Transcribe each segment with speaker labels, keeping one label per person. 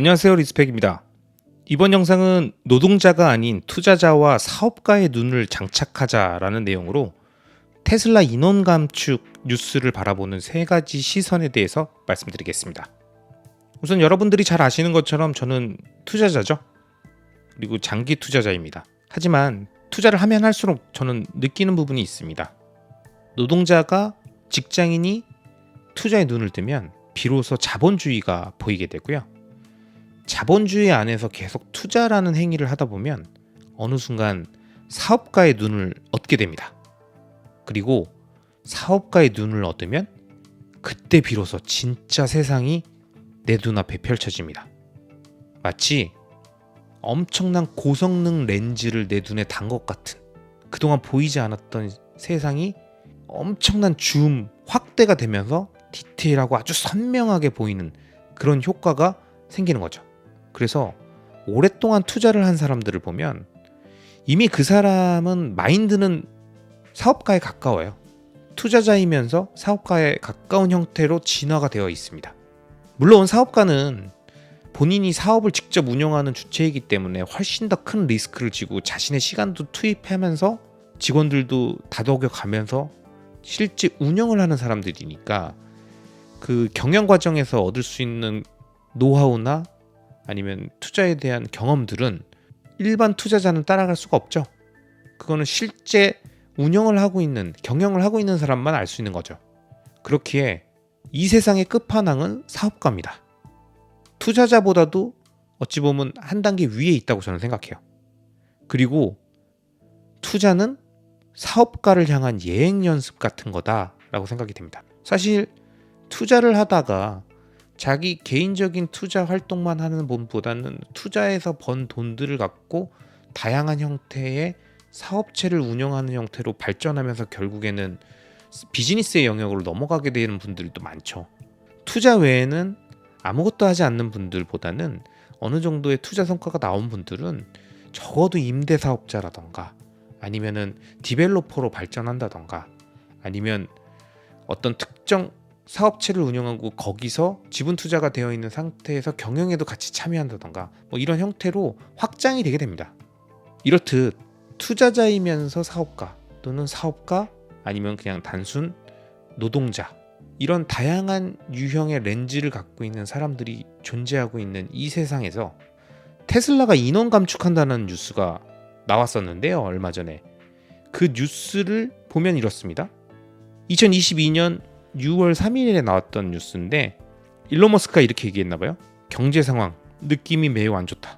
Speaker 1: 안녕하세요, 리스펙입니다. 이번 영상은 노동자가 아닌 투자자와 사업가의 눈을 장착하자라는 내용으로 테슬라 인원 감축 뉴스를 바라보는 세 가지 시선에 대해서 말씀드리겠습니다. 우선 여러분들이 잘 아시는 것처럼 저는 투자자죠. 그리고 장기 투자자입니다. 하지만 투자를 하면 할수록 저는 느끼는 부분이 있습니다. 노동자가 직장인이 투자에 눈을 뜨면 비로소 자본주의가 보이게 되고요. 자본주의 안에서 계속 투자라는 행위를 하다 보면 어느 순간 사업가의 눈을 얻게 됩니다. 그리고 사업가의 눈을 얻으면 그때 비로소 진짜 세상이 내 눈앞에 펼쳐집니다. 마치 엄청난 고성능 렌즈를 내 눈에 단 것 같은, 그동안 보이지 않았던 세상이 엄청난 줌 확대가 되면서 디테일하고 아주 선명하게 보이는 그런 효과가 생기는 거죠. 그래서 오랫동안 투자를 한 사람들을 보면 이미 그 사람은 마인드는 사업가에 가까워요. 투자자이면서 사업가에 가까운 형태로 진화가 되어 있습니다. 물론 사업가는 본인이 사업을 직접 운영하는 주체이기 때문에 훨씬 더 큰 리스크를 지고 자신의 시간도 투입하면서 직원들도 다독여가면서 실제 운영을 하는 사람들이니까 그 경영 과정에서 얻을 수 있는 노하우나 아니면 투자에 대한 경험들은 일반 투자자는 따라갈 수가 없죠. 그거는 실제 운영을 하고 있는, 경영을 하고 있는 사람만 알 수 있는 거죠. 그렇기에 이 세상의 끝판왕은 사업가입니다. 투자자보다도 어찌 보면 한 단계 위에 있다고 저는 생각해요. 그리고 투자는 사업가를 향한 예행 연습 같은 거다라고 생각이 됩니다. 사실 투자를 하다가 자기 개인적인 투자 활동만 하는 분보다는 투자에서 번 돈들을 갖고 다양한 형태의 사업체를 운영하는 형태로 발전하면서 결국에는 비즈니스의 영역으로 넘어가게 되는 분들도 많죠. 투자 외에는 아무것도 하지 않는 분들보다는 어느 정도의 투자 성과가 나온 분들은 적어도 임대사업자라던가 아니면은 디벨로퍼로 발전한다던가 아니면 어떤 특정 사업체를 운영하고 거기서 지분 투자가 되어 있는 상태에서 경영에도 같이 참여한다던가 이런 형태로 확장이 되게 됩니다. 이렇듯 투자자이면서 사업가 또는 사업가 아니면 그냥 단순 노동자, 이런 다양한 유형의 렌즈를 갖고 있는 사람들이 존재하고 있는 이 세상에서 테슬라가 인원 감축한다는 뉴스가 나왔었는데요, 얼마 전에. 그 뉴스를 보면 이렇습니다. 2022년 6월 3일에 나왔던 뉴스인데 일론 머스크가 이렇게 얘기했나봐요. 경제 상황 느낌이 매우 안 좋다.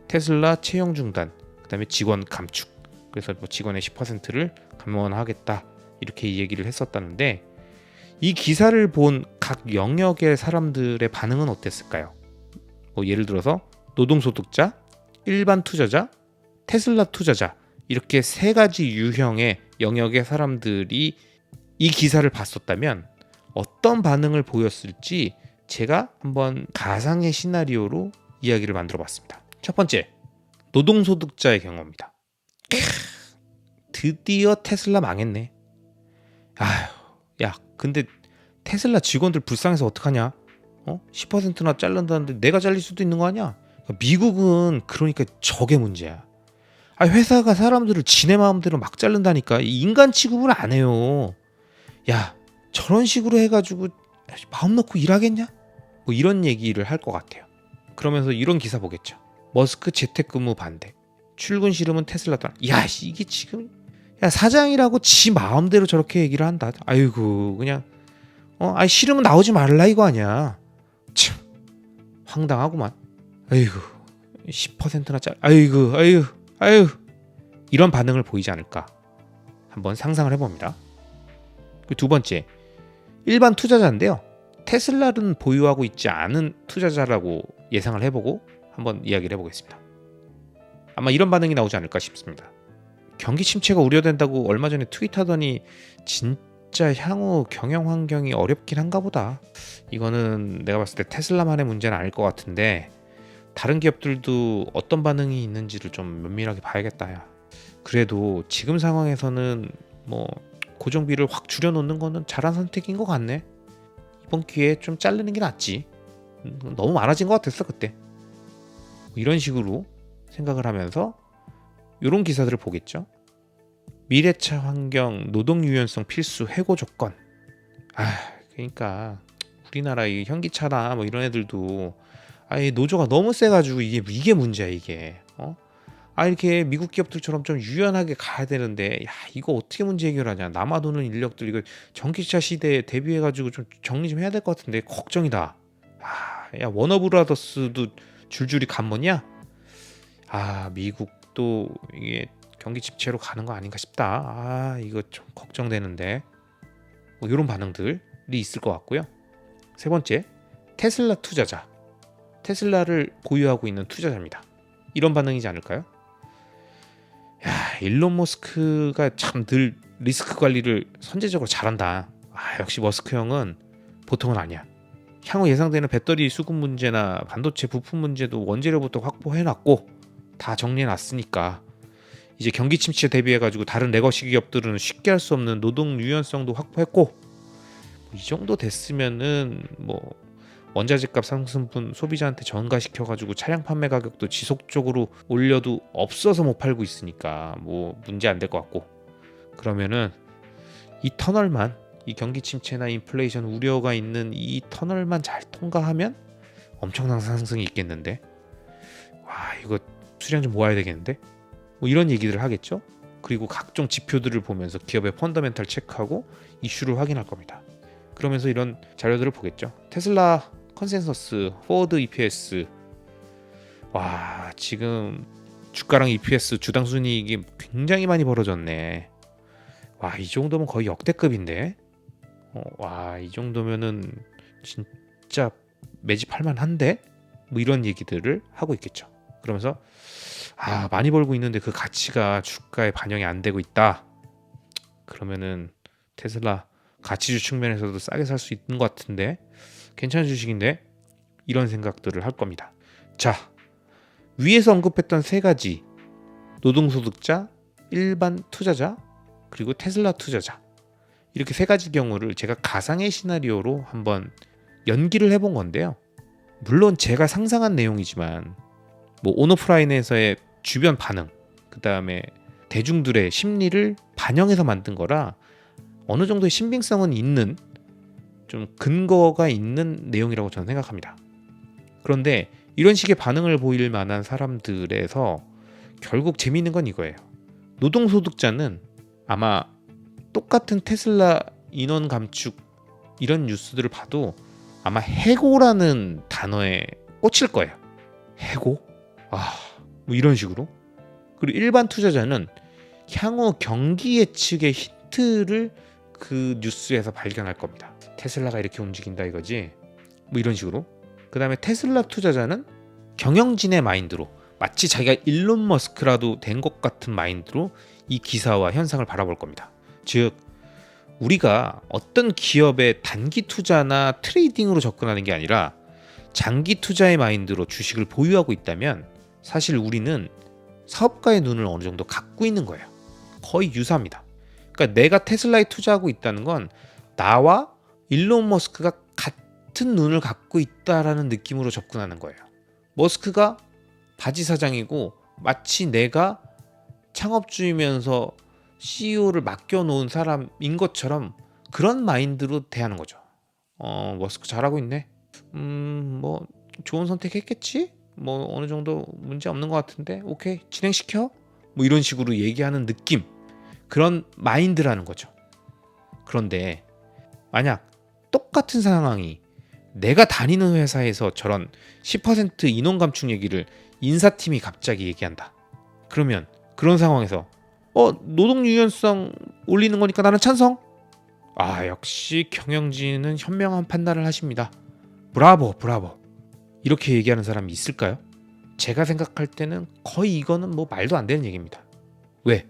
Speaker 1: 테슬라 채용 중단, 그 다음에 직원 감축, 그래서 직원의 10%를 감원하겠다 이렇게 얘기를 했었다는데, 이 기사를 본 각 영역의 사람들의 반응은 어땠을까요? 예를 들어서 노동소득자, 일반 투자자, 테슬라 투자자, 이렇게 세 가지 유형의 영역의 사람들이 이 기사를 봤었다면 어떤 반응을 보였을지 제가 한번 가상의 시나리오로 이야기를 만들어 봤습니다. 첫 번째, 노동소득자의 경우입니다. 드디어 테슬라 망했네. 아휴, 야, 근데 테슬라 직원들 불쌍해서 어떡하냐? 10%나 자른다는데 내가 잘릴 수도 있는 거 아니야? 미국은 그러니까 저게 문제야. 회사가 사람들을 지네 마음대로 막 자른다니까. 인간 취급을 안 해요. 야, 저런 식으로 해가지고 마음 놓고 일하겠냐? 이런 얘기를 할 것 같아요. 그러면서 이런 기사 보겠죠. 머스크 재택근무 반대. 출근 싫으면 테슬라 떠나. 야, 이게 지금 사장이라고 지 마음대로 저렇게 얘기를 한다. 아이고, 그냥 싫으면 나오지 말라 이거 아니야. 참 황당하구만. 아이고, 10%나 아이고 이런 반응을 보이지 않을까 한번 상상을 해봅니다. 두 번째, 일반 투자자인데요. 테슬라는 보유하고 있지 않은 투자자라고 예상을 해보고 한번 이야기를 해보겠습니다. 아마 이런 반응이 나오지 않을까 싶습니다. 경기 침체가 우려된다고 얼마 전에 트윗하더니 진짜 향후 경영 환경이 어렵긴 한가 보다. 이거는 내가 봤을 때 테슬라만의 문제는 아닐 것 같은데 다른 기업들도 어떤 반응이 있는지를 좀 면밀하게 봐야겠다. 야. 그래도 지금 상황에서는 고정비를 확 줄여놓는 거는 잘한 선택인 것 같네. 이번 기회에 좀 자르는 게 낫지. 너무 많아진 것 같았어 그때. 이런 식으로 생각을 하면서 이런 기사들을 보겠죠. 미래차 환경 노동 유연성 필수 해고 조건. 그러니까 우리나라 이 현기차나 뭐 이런 애들도 이 노조가 너무 세가지고 이게 문제야 이게. 이렇게 미국 기업들처럼 좀 유연하게 가야 되는데 이거 어떻게 문제 해결하냐. 남아도는 인력들 이거 전기차 시대에 대비해가지고 좀 정리 좀 해야 될 것 같은데 걱정이다. 야 워너브라더스도 줄줄이 간머냐. 미국도 이게 경기 침체로 가는 거 아닌가 싶다. 이거 좀 걱정되는데. 뭐 이런 반응들이 있을 것 같고요. 세 번째, 테슬라 투자자. 테슬라를 보유하고 있는 투자자입니다. 이런 반응이지 않을까요? 일론 머스크가 참 늘 리스크 관리를 선제적으로 잘한다. 역시 머스크 형은 보통은 아니야. 향후 예상되는 배터리 수급 문제나 반도체 부품 문제도 원재료부터 확보해놨고 다 정리해놨으니까 이제 경기 침체 대비해가지고 다른 레거시 기업들은 쉽게 할 수 없는 노동 유연성도 확보했고 이 정도 됐으면은 뭐 원자재값 상승분 소비자한테 전가시켜가지고 차량 판매 가격도 지속적으로 올려도 없어서 못 팔고 있으니까 뭐 문제 안 될 것 같고 그러면은 이 터널만 이 경기 침체나 인플레이션 우려가 있는 이 터널만 잘 통과하면 엄청난 상승이 있겠는데 이거 수량 좀 모아야 되겠는데 뭐 이런 얘기들을 하겠죠. 그리고 각종 지표들을 보면서 기업의 펀더멘탈 체크하고 이슈를 확인할 겁니다. 그러면서 이런 자료들을 보겠죠. 테슬라 컨센서스, 포워드 EPS 지금 주가랑 EPS 주당 순이익이 굉장히 많이 벌어졌네. 이 정도면 거의 역대급인데 이 정도면은 진짜 매집할 만한데 뭐 이런 얘기들을 하고 있겠죠. 그러면서 많이 벌고 있는데 그 가치가 주가에 반영이 안 되고 있다. 그러면은 테슬라 가치주 측면에서도 싸게 살 수 있는 것 같은데 괜찮은 주식인데 이런 생각들을 할 겁니다. 자, 위에서 언급했던 세 가지 노동소득자, 일반 투자자, 그리고 테슬라 투자자 이렇게 세 가지 경우를 제가 가상의 시나리오로 한번 연기를 해본 건데요. 물론 제가 상상한 내용이지만 뭐 온오프라인에서의 주변 반응, 그 다음에 대중들의 심리를 반영해서 만든 거라 어느 정도의 신빙성은 있는 좀 근거가 있는 내용이라고 저는 생각합니다. 그런데 이런 식의 반응을 보일 만한 사람들에서 결국 재미있는 건 이거예요. 노동소득자는 아마 똑같은 테슬라 인원 감축 이런 뉴스들을 봐도 아마 해고라는 단어에 꽂힐 거예요. 해고? 뭐 이런 식으로. 그리고 일반 투자자는 향후 경기 예측의 힌트를 그 뉴스에서 발견할 겁니다. 테슬라가 이렇게 움직인다 이거지. 뭐 이런 식으로. 그 다음에 테슬라 투자자는 경영진의 마인드로 마치 자기가 일론 머스크라도 된 것 같은 마인드로 이 기사와 현상을 바라볼 겁니다. 즉 우리가 어떤 기업의 단기 투자나 트레이딩으로 접근하는 게 아니라 장기 투자의 마인드로 주식을 보유하고 있다면 사실 우리는 사업가의 눈을 어느 정도 갖고 있는 거예요. 거의 유사합니다. 그러니까 내가 테슬라에 투자하고 있다는 건 나와 일론 머스크가 같은 눈을 갖고 있다라는 느낌으로 접근하는 거예요. 머스크가 바지 사장이고 마치 내가 창업주이면서 CEO를 맡겨놓은 사람인 것처럼 그런 마인드로 대하는 거죠. 머스크 잘하고 있네. 뭐 좋은 선택했겠지? 뭐 어느 정도 문제 없는 것 같은데 오케이 진행시켜? 뭐 이런 식으로 얘기하는 느낌, 그런 마인드라는 거죠. 그런데 만약 똑같은 상황이 내가 다니는 회사에서 저런 10% 인원 감축 얘기를 인사팀이 갑자기 얘기한다. 그러면 그런 상황에서 노동 유연성 올리는 거니까 나는 찬성. 역시 경영진은 현명한 판단을 하십니다. 브라보. 이렇게 얘기하는 사람이 있을까요? 제가 생각할 때는 거의 이거는 뭐 말도 안 되는 얘기입니다. 왜?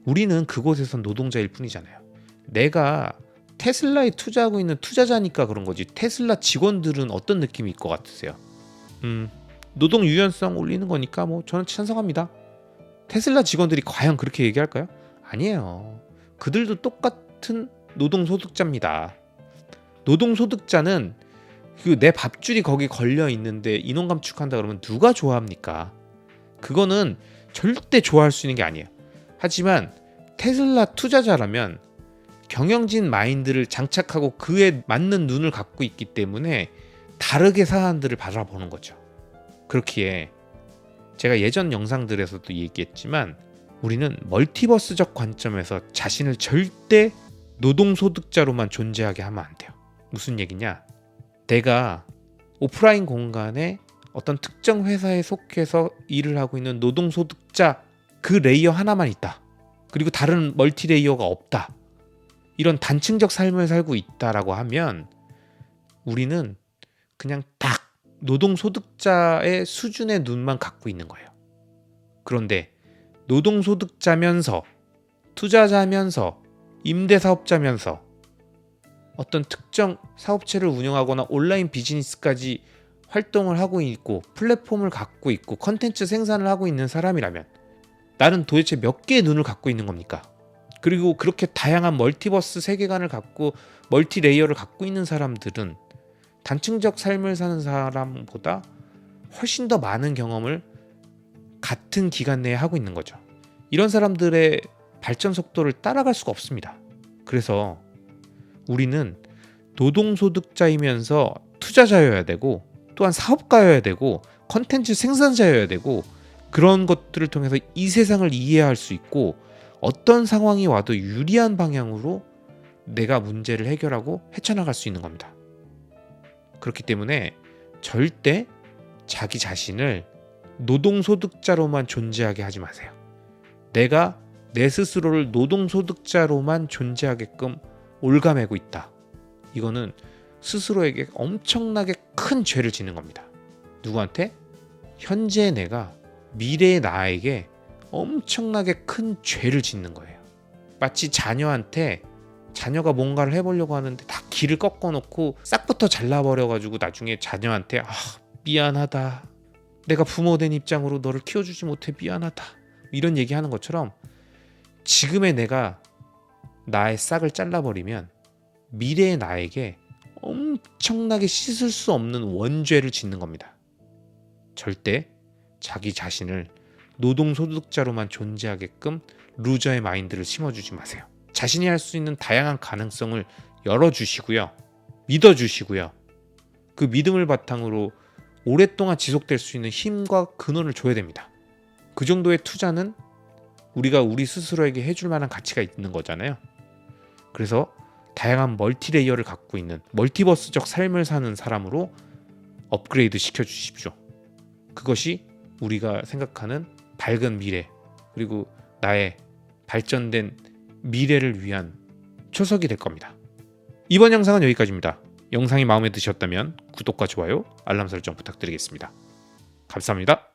Speaker 1: 우리는 그곳에선 노동자일 뿐이잖아요. 내가 테슬라에 투자하고 있는 투자자니까 그런 거지. 테슬라 직원들은 어떤 느낌일 것 같으세요? 노동 유연성 올리는 거니까 뭐 저는 찬성합니다. 테슬라 직원들이 과연 그렇게 얘기할까요? 아니에요. 그들도 똑같은 노동소득자입니다. 노동소득자는 그 내 밥줄이 거기 걸려 있는데 인원 감축한다 그러면 누가 좋아합니까? 그거는 절대 좋아할 수 있는 게 아니에요. 하지만 테슬라 투자자라면 경영진 마인드를 장착하고 그에 맞는 눈을 갖고 있기 때문에 다르게 사람들을 바라보는 거죠. 그렇기에 제가 예전 영상들에서도 얘기했지만 우리는 멀티버스적 관점에서 자신을 절대 노동소득자로만 존재하게 하면 안 돼요. 무슨 얘기냐? 내가 오프라인 공간에 어떤 특정 회사에 속해서 일을 하고 있는 노동소득자 그 레이어 하나만 있다. 그리고 다른 멀티 레이어가 없다. 이런 단층적 삶을 살고 있다라고 하면 우리는 그냥 딱 노동소득자의 수준의 눈만 갖고 있는 거예요. 그런데 노동소득자면서 투자자면서 임대사업자면서 어떤 특정 사업체를 운영하거나 온라인 비즈니스까지 활동을 하고 있고 플랫폼을 갖고 있고 컨텐츠 생산을 하고 있는 사람이라면 나는 도대체 몇 개의 눈을 갖고 있는 겁니까? 그리고 그렇게 다양한 멀티버스 세계관을 갖고 멀티 레이어를 갖고 있는 사람들은 단층적 삶을 사는 사람보다 훨씬 더 많은 경험을 같은 기간 내에 하고 있는 거죠. 이런 사람들의 발전 속도를 따라갈 수가 없습니다. 그래서 우리는 노동소득자이면서 투자자여야 되고 또한 사업가여야 되고 컨텐츠 생산자여야 되고 그런 것들을 통해서 이 세상을 이해할 수 있고 어떤 상황이 와도 유리한 방향으로 내가 문제를 해결하고 헤쳐나갈 수 있는 겁니다. 그렇기 때문에 절대 자기 자신을 노동소득자로만 존재하게 하지 마세요. 내가 내 스스로를 노동소득자로만 존재하게끔 올가매고 있다. 이거는 스스로에게 엄청나게 큰 죄를 짓는 겁니다. 누구한테? 현재 내가 미래의 나에게 엄청나게 큰 죄를 짓는 거예요. 마치 자녀한테 자녀가 뭔가를 해보려고 하는데 다 길을 꺾어놓고 싹부터 잘라버려가지고 나중에 자녀한테 미안하다. 내가 부모 된 입장으로 너를 키워주지 못해 미안하다. 이런 얘기하는 것처럼 지금의 내가 나의 싹을 잘라버리면 미래의 나에게 엄청나게 씻을 수 없는 원죄를 짓는 겁니다. 절대 자기 자신을 노동소득자로만 존재하게끔 루저의 마인드를 심어주지 마세요. 자신이 할 수 있는 다양한 가능성을 열어주시고요. 믿어주시고요. 그 믿음을 바탕으로 오랫동안 지속될 수 있는 힘과 근원을 줘야 됩니다. 그 정도의 투자는 우리가 우리 스스로에게 해줄 만한 가치가 있는 거잖아요. 그래서 다양한 멀티레이어를 갖고 있는 멀티버스적 삶을 사는 사람으로 업그레이드 시켜주십시오. 그것이 우리가 생각하는 밝은 미래 그리고 나의 발전된 미래를 위한 초석이 될 겁니다. 이번 영상은 여기까지입니다. 영상이 마음에 드셨다면 구독과 좋아요, 알람 설정 부탁드리겠습니다. 감사합니다.